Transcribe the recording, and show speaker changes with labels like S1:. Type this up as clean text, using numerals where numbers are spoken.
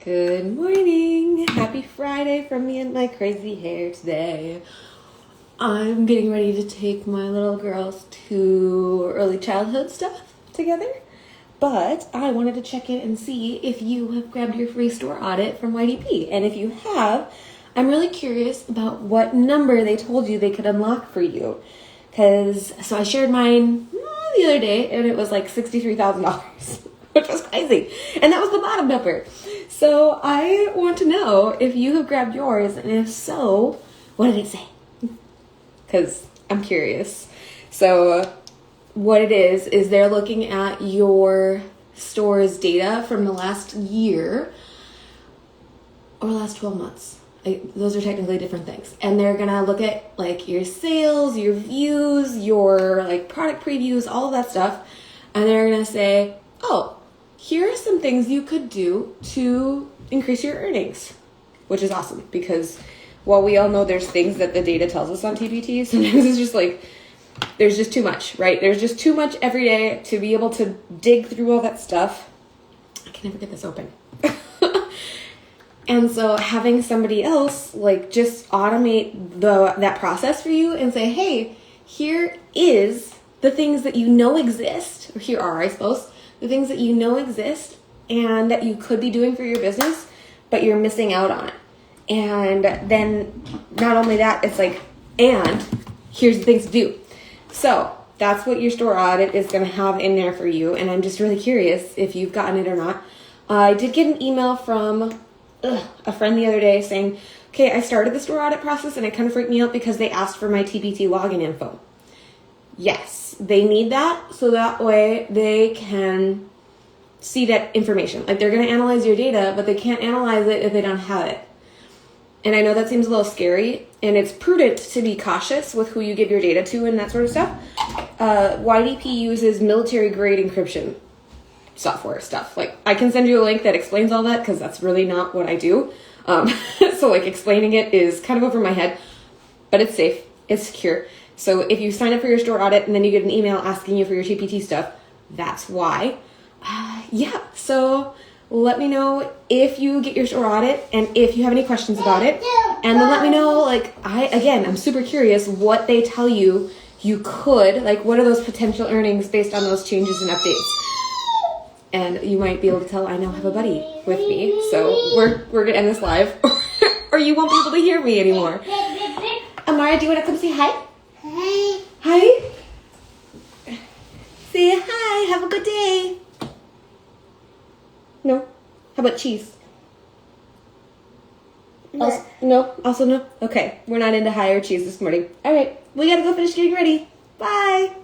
S1: Good morning. Happy Friday from me and my crazy hair today. I'm getting ready to take my little girls to early childhood stuff together. But I wanted to check in and see if you have grabbed your free store audit from YDP. And if you have, I'm really curious about what number they told you they could unlock for you. So I shared mine the other day and it was like $63,000, which was crazy. And that was the bottom number. So I want to know if you have grabbed yours, and if so, what did it say? Because I'm curious. So what it is they're looking at your store's data from the last year or last 12 months. Those are technically different things. And they're going to look at like your sales, your views, your like product previews, all of that stuff. And they're going to say, oh, here are some things you could do to increase your earnings, which is awesome because while we all know there's things that the data tells us on TPT, sometimes it's just like, there's just too much, right? There's just too much every day to be able to dig through all that stuff. I can never get this open. And so having somebody else like just automate that process for you and say, hey, here is the things that you know exist, or here are, I suppose, the things that you know exist and that you could be doing for your business, but you're missing out on it. And then not only that, it's like, and here's the things to do. So that's what your store audit is going to have in there for you. And I'm just really curious if you've gotten it or not. I did get an email from a friend the other day saying, okay, I started the store audit process and it kind of freaked me out because they asked for my TPT login info. Yes, they need that so that way they can see that information. Like they're going to analyze your data, but they can't analyze it if they don't have it. And I know that seems a little scary, and it's prudent to be cautious with who you give your data to and that sort of stuff. YDP uses military-grade encryption software stuff. Like, I can send you a link that explains all that, because that's really not what I do. So, like, explaining it is kind of over my head, but it's safe. It's secure. So if you sign up for your store audit and then you get an email asking you for your TPT stuff, that's why. So let me know if you get your store audit and if you have any questions about it. And then let me know, like, I'm super curious what they tell you could, like, what are those potential earnings based on those changes and updates? And you might be able to tell I now have a buddy with me. So we're going to end this live or you won't be able to hear me anymore. Amara, do you want to come say hi?
S2: Hi.
S1: Hi? Say hi. Have a good day. No. How about cheese?
S2: No.
S1: No? Also no? Okay. We're not into high or cheese this morning. All right. We got to go finish getting ready. Bye.